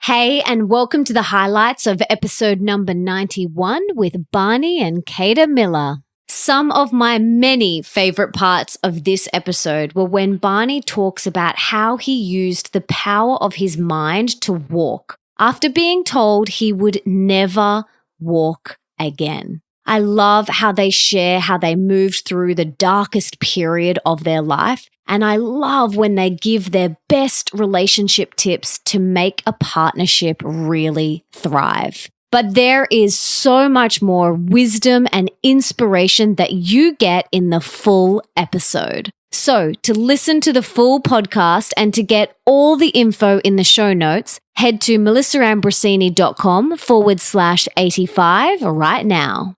Hey, and welcome to the highlights of episode number 91 with Barney and Kate Miller. Some of my many favorite parts of this episode were when Barney talks about how he used the power of his mind to walk after being told he would never walk again. I love how they share how they moved through the darkest period of their life, and I love when they give their best relationship tips to make a partnership really thrive. But there is so much more wisdom and inspiration that you get in the full episode. So to listen to the full podcast and to get all the info in the show notes, head to melissaambrosini.com/85 right now.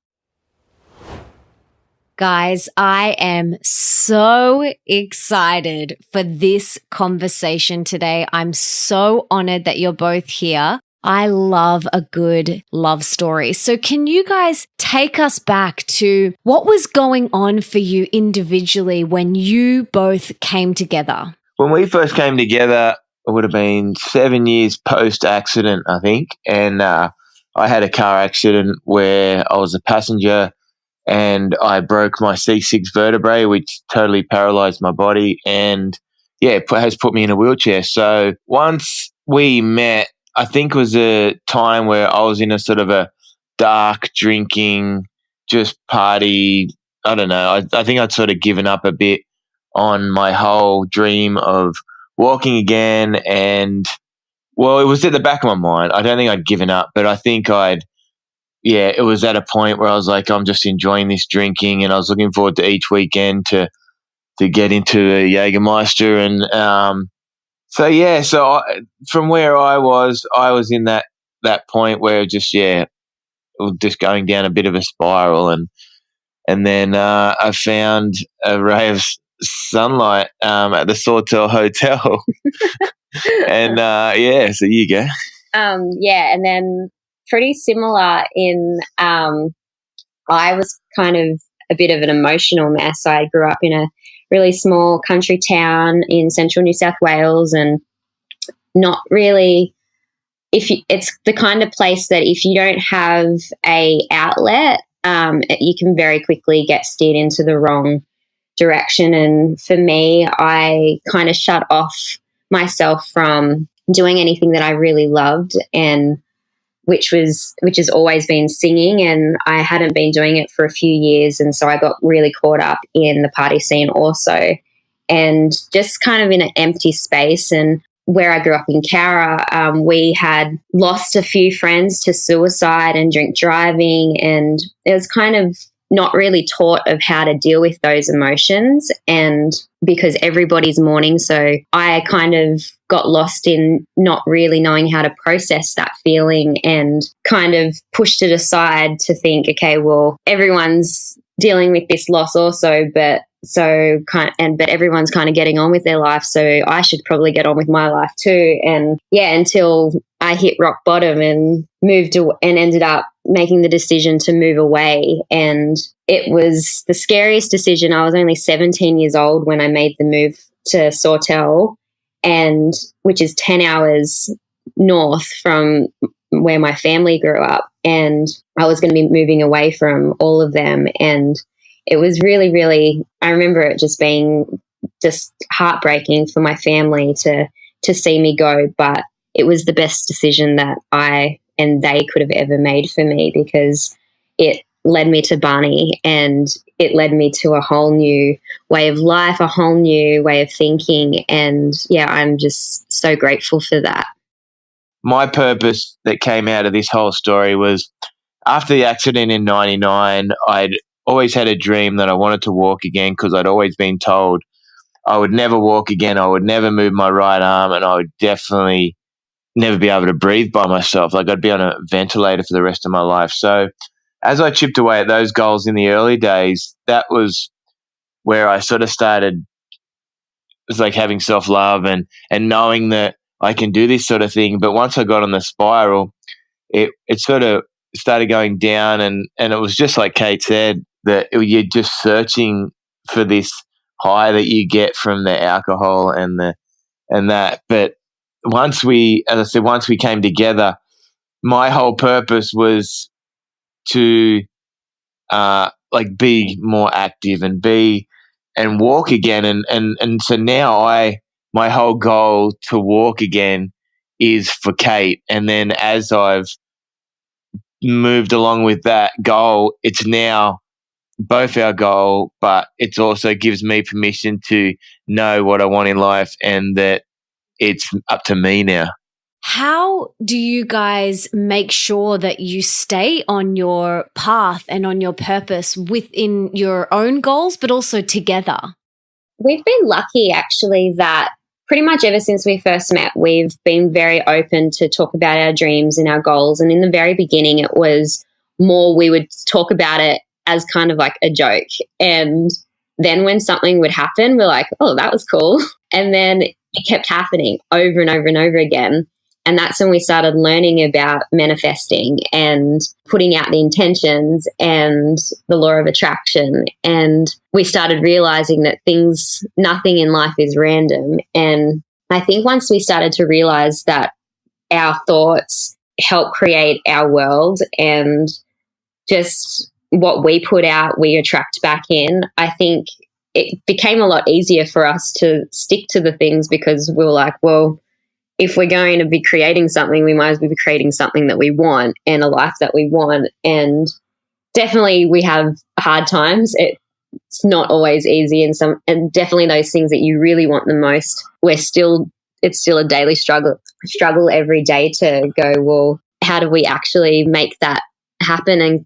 Guys, I am so excited for this conversation today. I'm so honored that you're both here. I love a good love story. So can you guys take us back to what was going on for you individually when you both came together? When we first came together, it would have been 7 years post-accident, I think. And I had a car accident where I was a passenger and I broke my C6 vertebrae, which totally paralyzed my body. And yeah, it has put me in a wheelchair. So once we met, I think it was a time where I was in a sort of a dark drinking, just party. I don't know. I think I'd sort of given up a bit on my whole dream of walking again. And well, it was at the back of my mind. I don't think I'd given up, but I think it was at a point where I was like, I'm just enjoying this drinking, and I was looking forward to each weekend to get into a Jägermeister. And from where I was in that point where just going down a bit of a spiral, and then I found a ray of sunlight at the Sawtell Hotel, and so you go. And then pretty similar in I was kind of a bit of an emotional mess. I grew up in a really small country town in central New South Wales, and not really it's the kind of place that if you don't have a outlet, you can very quickly get steered into the wrong direction. And for me, I kind of shut off myself from doing anything that I really loved, and which has always been singing, and I hadn't been doing it for a few years, and so I got really caught up in the party scene also, and just kind of in an empty space. And where I grew up in Cowra, we had lost a few friends to suicide and drink driving, and it was kind of not really taught of how to deal with those emotions, and because everybody's mourning, so I kind of got lost in not really knowing how to process that feeling, and kind of pushed it aside to think, okay, well, everyone's dealing with this loss also, but everyone's kind of getting on with their life, so I should probably get on with my life too. And until I hit rock bottom and ended up making the decision to move away. And it was the scariest decision. I was only 17 years old when I made the move to Sawtell, and which is 10 hours north from where my family grew up. And I was going to be moving away from all of them. And it was really, really, I remember it just being just heartbreaking for my family to see me go. But it was the best decision that I and they could have ever made for me, because it led me to Barney, and it led me to a whole new way of life, a whole new way of thinking. And I'm just so grateful for that. My purpose that came out of this whole story was, after the accident in 99, I'd always had a dream that I wanted to walk again, because I'd always been told I would never walk again, I would never move my right arm, and I would definitely never be able to breathe by myself. Like, I'd be on a ventilator for the rest of my life. So as I chipped away at those goals in the early days, that was where I sort of started, it was like having self-love and knowing that I can do this sort of thing. But once I got on the spiral, it sort of started going down, and it was just like Kate said, that you're just searching for this high that you get from the alcohol and that. But once we, as I said, once we came together, my whole purpose was to be more active and walk again, and so now my whole goal to walk again is for Kate, and then as I've moved along with that goal, it's now both our goal, but it also gives me permission to know what I want in life and that it's up to me now. How do you guys make sure that you stay on your path and on your purpose within your own goals, but also together? We've been lucky, actually, that pretty much ever since we first met, we've been very open to talk about our dreams and our goals. And in the very beginning, it was more we would talk about it as kind of like a joke. And then when something would happen, we're like, oh, that was cool. And then it kept happening over and over and over again. And that's when we started learning about manifesting and putting out the intentions and the law of attraction. And we started realizing that nothing in life is random. And I think once we started to realize that our thoughts help create our world and just what we put out, we attract back in, I think it became a lot easier for us to stick to the things, because we were like, well, if we're going to be creating something, we might as well be creating something that we want and a life that we want. And definitely we have hard times. It's not always easy, and definitely those things that you really want the most, it's still a daily struggle every day to go, well, how do we actually make that happen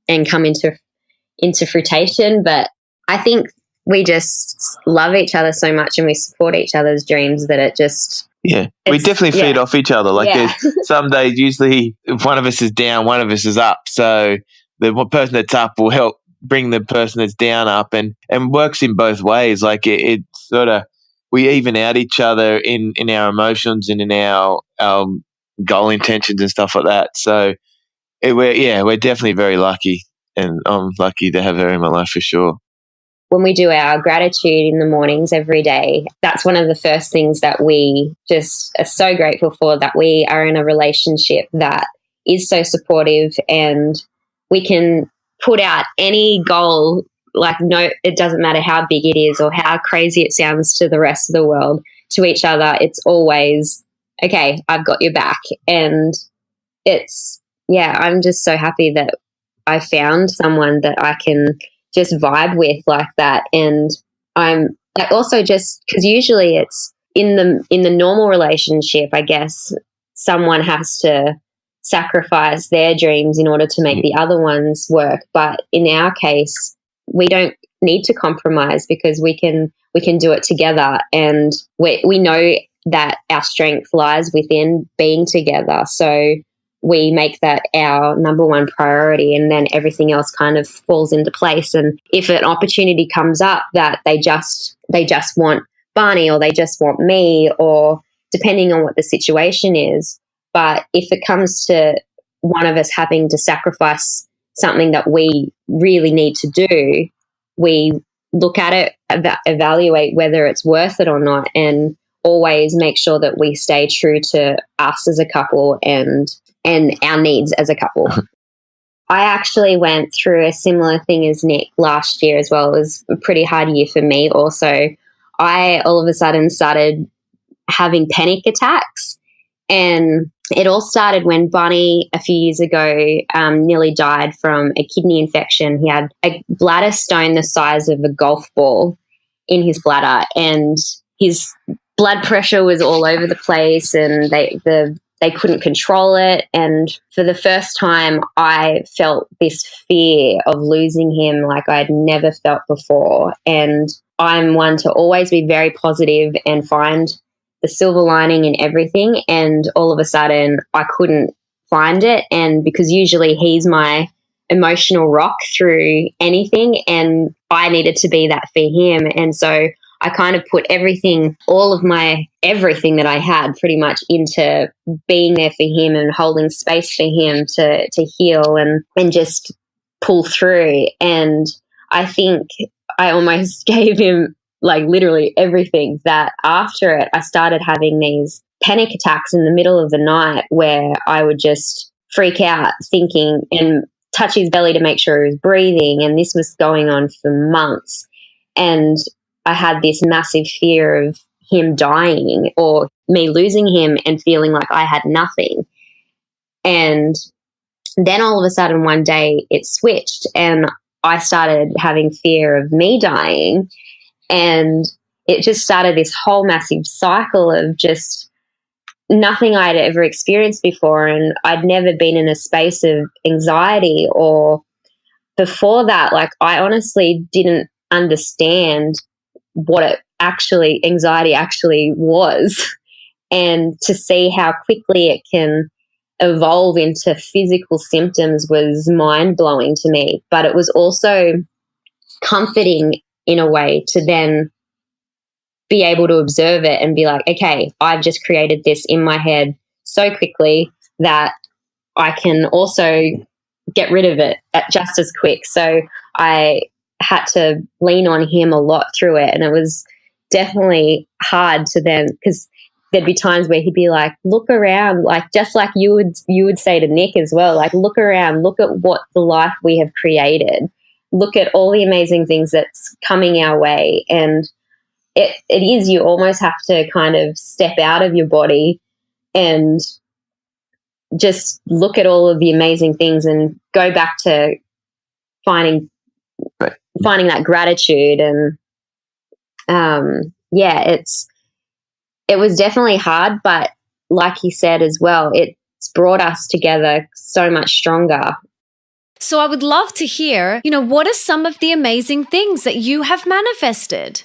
and come into fruition? But I think we just love each other so much and we support each other's dreams that it just... Yeah, we definitely feed off each other. There's some days, usually if one of us is down, one of us is up. So the one person that's up will help bring the person that's down up, and works in both ways. It sort of, we even out each other in our emotions and in our goal intentions and stuff like that. So we're definitely very lucky, and I'm lucky to have her in my life for sure. When we do our gratitude in the mornings every day, that's one of the first things that we just are so grateful for, that we are in a relationship that is so supportive, and we can put out any goal, it doesn't matter how big it is or how crazy it sounds to the rest of the world, to each other, it's always, okay, I've got your back. And I'm just so happy that I found someone that I can just vibe with like that. And I'm also, just because usually it's in the normal relationship, I guess someone has to sacrifice their dreams in order to make the other ones work. But in our case, we don't need to compromise, because we can do it together, and we know that our strength lies within being together. So we make that our number one priority, and then everything else kind of falls into place. And if an opportunity comes up that they just want Barney, or they just want me, or depending on what the situation is, but if it comes to one of us having to sacrifice something that we really need to do, we look at it, evaluate whether it's worth it or not, and always make sure that we stay true to us as a couple and our needs as a couple. I actually went through a similar thing as Nick last year as well. It was a pretty hard year for me also. I all of a sudden started having panic attacks, and it all started when Barney a few years ago nearly died from a kidney infection. He had a bladder stone the size of a golf ball in his bladder, and his blood pressure was all over the place, and they couldn't control it. And for the first time, I felt this fear of losing him like I'd never felt before. And I'm one to always be very positive and find the silver lining in everything. And all of a sudden, I couldn't find it. And because usually he's my emotional rock through anything, and I needed to be that for him. And so I kind of put everything that I had pretty much into being there for him and holding space for him to heal and just pull through. And I think I almost gave him literally everything. That after it, I started having these panic attacks in the middle of the night where I would just freak out thinking and touch his belly to make sure he was breathing. And this was going on for months. And I had this massive fear of him dying or me losing him and feeling like I had nothing. And then all of a sudden one day it switched and I started having fear of me dying. And it just started this whole massive cycle of just nothing I'd ever experienced before. And I'd never been in a space of anxiety or before that. Like, I honestly didn't understand what anxiety actually was. And to see how quickly it can evolve into physical symptoms was mind-blowing to me. But it was also comforting in a way to then be able to observe it and be like, okay, I've just created this in my head so quickly that I can also get rid of it just as quick. So I had to lean on him a lot through it. And it was definitely hard to then, because there'd be times where he'd be like, look around, like just like you would say to Nick as well, like, look around, look at what the life we have created, look at all the amazing things that's coming our way. And it is, you almost have to kind of step out of your body and just look at all of the amazing things and go back to finding that gratitude. And it was definitely hard, but like he said as well, it's brought us together so much stronger. So I would love to hear, what are some of the amazing things that you have manifested?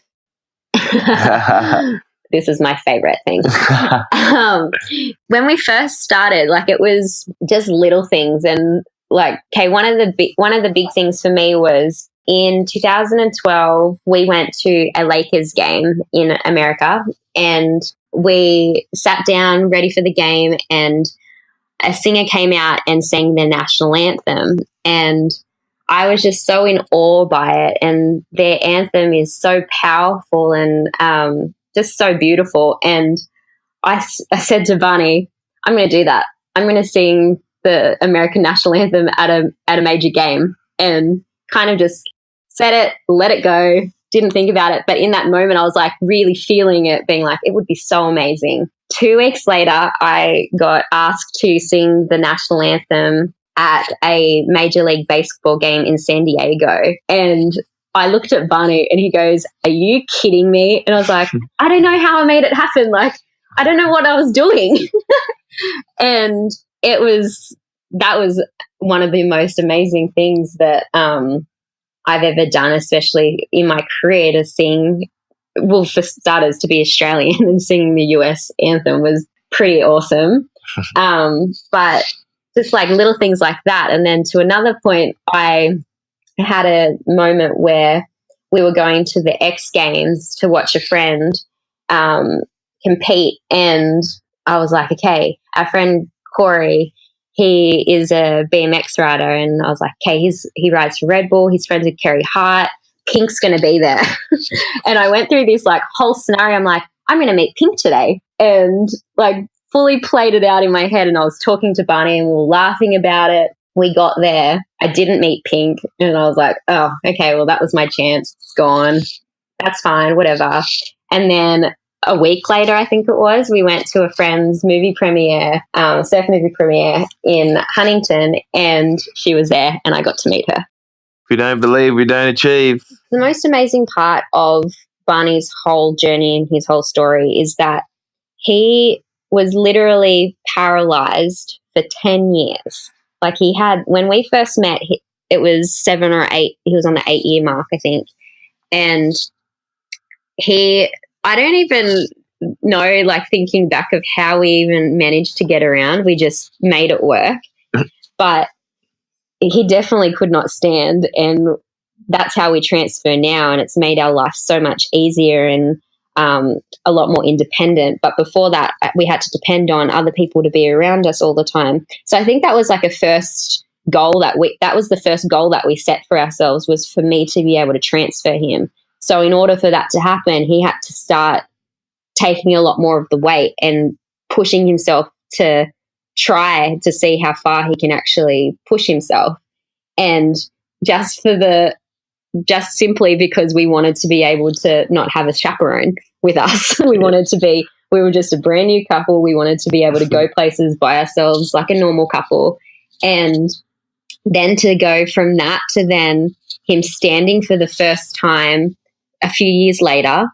This is my favorite thing. When we first started, like, it was just little things. And like, okay, one of the big things for me was in 2012, we went to a Lakers game in America, and we sat down ready for the game, and a singer came out and sang the national anthem. And I was just so in awe by it. And their anthem is so powerful and just so beautiful. And I said to Barney, I'm going to do that. I'm going to sing the American national anthem at a major game, and kind of just said it, let it go, didn't think about it. But in that moment, I was like really feeling it, being like, it would be so amazing. 2 weeks later, I got asked to sing the national anthem at a Major League Baseball game in San Diego. And I looked at Barney and he goes, are you kidding me? And I was like, I don't know how I made it happen. Like, I don't know what I was doing. And that was one of the most amazing things that I've ever done, especially in my career, to sing, well, for starters, to be Australian and singing the US anthem was pretty awesome. But just like little things like that. And then to another point, I had a moment where we were going to the X Games to watch a friend compete. And I was like, okay, our friend Corey, he is a BMX rider. And I was like, okay, he rides for Red Bull. He's friends with Kerry Hart. Pink's going to be there. And I went through this like whole scenario. I'm like, I'm going to meet Pink today. And like fully played it out in my head. And I was talking to Barney and we were laughing about it. We got there. I didn't meet Pink. And I was like, oh, okay, well, that was my chance. It's gone. That's fine, whatever. And then a week later, I think it was, we went to a friend's movie premiere, surf movie premiere in Huntington, and she was there and I got to meet her. If we don't believe, we don't achieve. The most amazing part of Barney's whole journey and his whole story is that he was literally paralyzed for 10 years. Like, when we first met, it was 7 or 8. He was on the 8-year mark, I think. And I don't even know, like, thinking back of how we even managed to get around. We just made it work. But he definitely could not stand, and that's how we transfer now, and it's made our life so much easier and a lot more independent. But before that, we had to depend on other people to be around us all the time. So I think that was like a first goal that was the first goal that we set for ourselves, was for me to be able to transfer him. So in order for that to happen, he had to start taking a lot more of the weight, and pushing himself to try to see how far he can actually push himself. And just simply because we wanted to be able to not have a chaperone with us. We were just a brand new couple. We wanted to be able to go places by ourselves like a normal couple. And then to go from that to then him standing for the first time a few years later,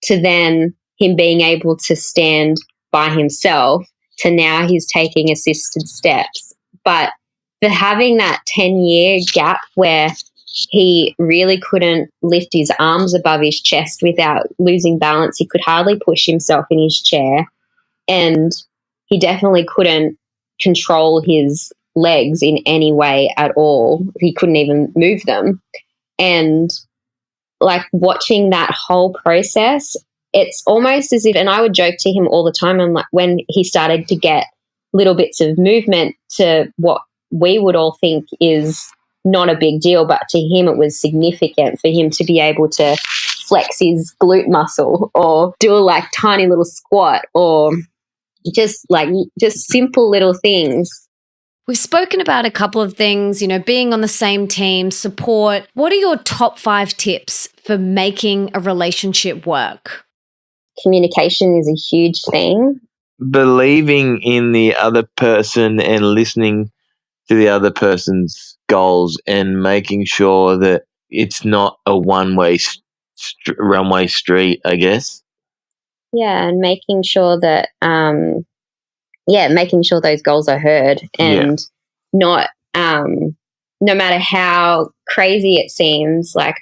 to then him being able to stand by himself, to now he's taking assisted steps. But for having that 10-year gap where he really couldn't lift his arms above his chest without losing balance, he could hardly push himself in his chair, and he definitely couldn't control his legs in any way at all. He couldn't even move them. And like watching that whole process, it's almost as if, and I would joke to him all the time, I'm like, when he started to get little bits of movement to what we would all think is not a big deal, but to him it was significant for him to be able to flex his glute muscle or do a like tiny little squat or just simple little things. We've spoken about a couple of things, being on the same team, support. What are your top 5 tips for making a relationship work? Communication is a huge thing. Believing in the other person and listening to the other person's goals and making sure that it's not a one-way runway street, I guess. Yeah, and making sure that making sure those goals are heard and not, no matter how crazy it seems, like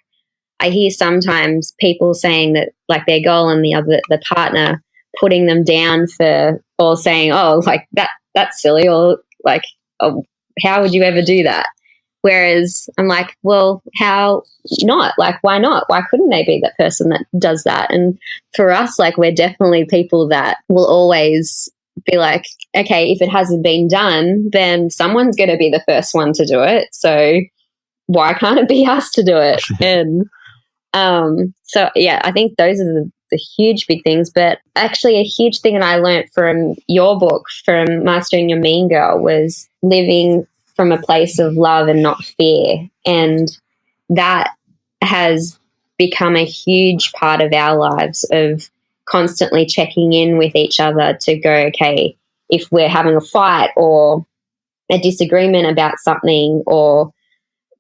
I hear sometimes people saying that like their goal and the partner putting them down for, or saying, oh, like that's silly, or like, oh, how would you ever do that? Whereas I'm like, well, how not? Like, why not? Why couldn't they be that person that does that? And for us, like, we're definitely people that will always be like, okay, if it hasn't been done, then someone's going to be the first one to do it. So why can't it be us to do it? And so, yeah, I think those are the huge big things. But actually a huge thing that I learned from your book, from Mastering Your Mean Girl, was living from a place of love and not fear. And that has become a huge part of our lives, of constantly checking in with each other to go, okay, if we're having a fight or a disagreement about something, or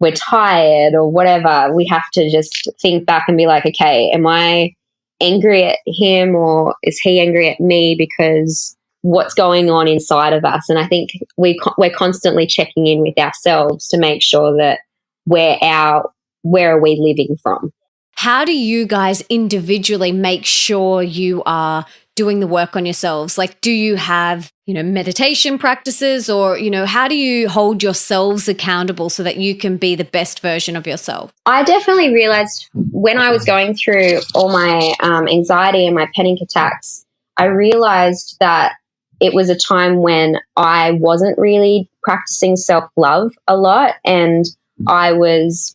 we're tired or whatever, we have to just think back and be like, okay, am I angry at him or is he angry at me? Because what's going on inside of us? And I think we're constantly checking in with ourselves to make sure that where are we living from? How do you guys individually make sure you are doing the work on yourselves? Like, do you have, meditation practices, or, how do you hold yourselves accountable so that you can be the best version of yourself? I definitely realized when I was going through all my anxiety and my panic attacks, I realized that it was a time when I wasn't really practicing self-love a lot, and I was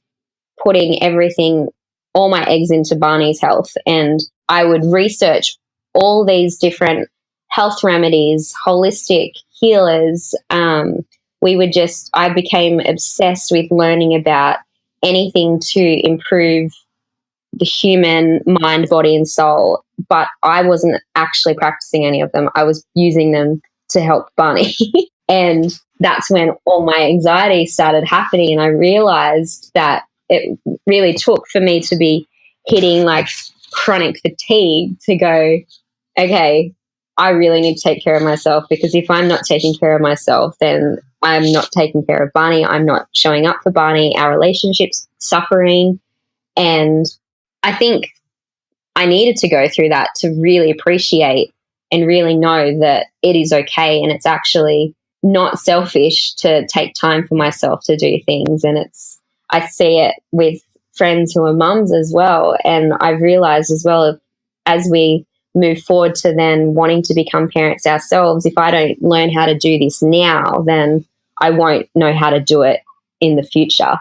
putting all my eggs into Barney's health. And I would research all these different health remedies, holistic healers. I became obsessed with learning about anything to improve the human mind, body, and soul. But I wasn't actually practicing any of them. I was using them to help Barney. And that's when all my anxiety started happening. And I realized that it really took for me to be hitting like chronic fatigue to go, okay, I really need to take care of myself, because if I'm not taking care of myself, then I'm not taking care of Barney. I'm not showing up for Barney. Our relationship's suffering. And I think I needed to go through that to really appreciate and really know that it is okay, and it's actually not selfish to take time for myself to do things. And I see it with friends who are mums as well. And I've realized as well, as we move forward to then wanting to become parents ourselves, if I don't learn how to do this now, then I won't know how to do it in the future.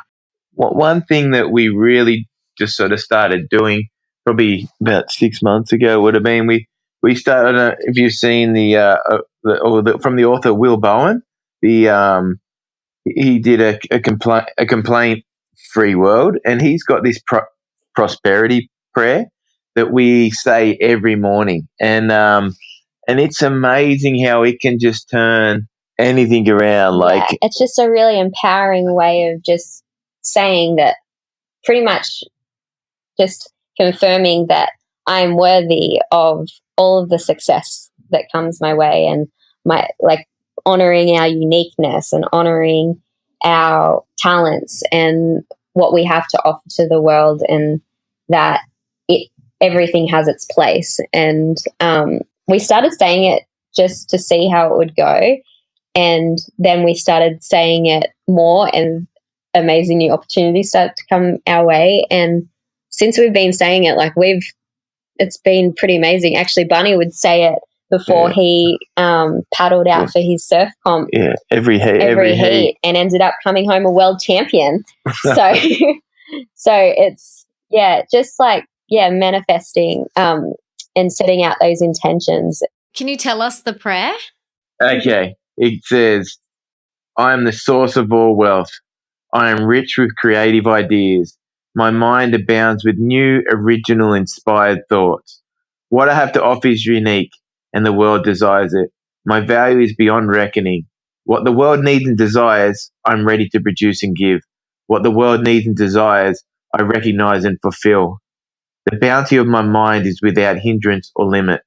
One thing that we really just sort of started doing probably about 6 months ago would have been we we started. If you've seen from the author Will Bowen, he did a complaint free world, and he's got this prosperity prayer that we say every morning, and it's amazing how it can just turn anything around. Like, it's just a really empowering way of just saying that, pretty much just confirming that I'm worthy of all of the success that comes my way, and honoring our uniqueness and honoring our talents and what we have to offer to the world, and that everything has its place. And we started saying it just to see how it would go, and then we started saying it more, and amazing new opportunities started to come our way. And since we've been saying it, it's been pretty amazing. Actually, Barney would say it before he paddled out for his surf comp. Yeah, every heat, and ended up coming home a world champion. So, it's just manifesting and setting out those intentions. Can you tell us the prayer? Okay, it says, "I am the source of all wealth. I am rich with creative ideas. My mind abounds with new, original, inspired thoughts. What I have to offer is unique, and the world desires it. My value is beyond reckoning. What the world needs and desires, I'm ready to produce and give. What the world needs and desires, I recognize and fulfill. The bounty of my mind is without hindrance or limit.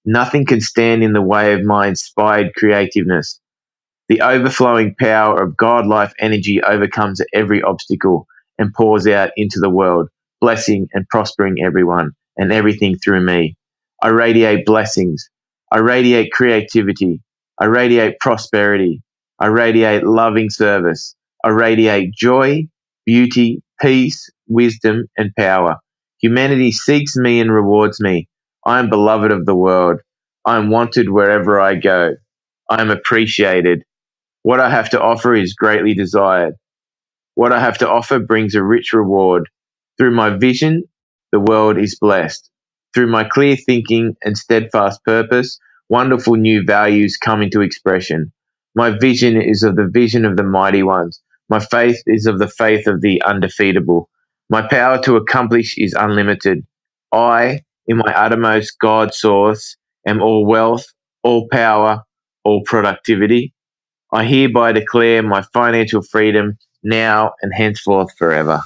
Nothing can stand in the way of my inspired creativeness. The overflowing power of God-life energy overcomes every obstacle and pours out into the world, blessing and prospering everyone and everything through me. I radiate blessings. I radiate creativity. I radiate prosperity. I radiate loving service. I radiate joy, beauty, peace, wisdom, and power. Humanity seeks me and rewards me. I am beloved of the world. I am wanted wherever I go. I am appreciated. What I have to offer is greatly desired. What I have to offer brings a rich reward. Through my vision, the world is blessed. Through my clear thinking and steadfast purpose, wonderful new values come into expression. My vision is of the vision of the mighty ones. My faith is of the faith of the undefeatable. My power to accomplish is unlimited. I, in my uttermost God source, am all wealth, all power, all productivity. I hereby declare my financial freedom now and henceforth forever."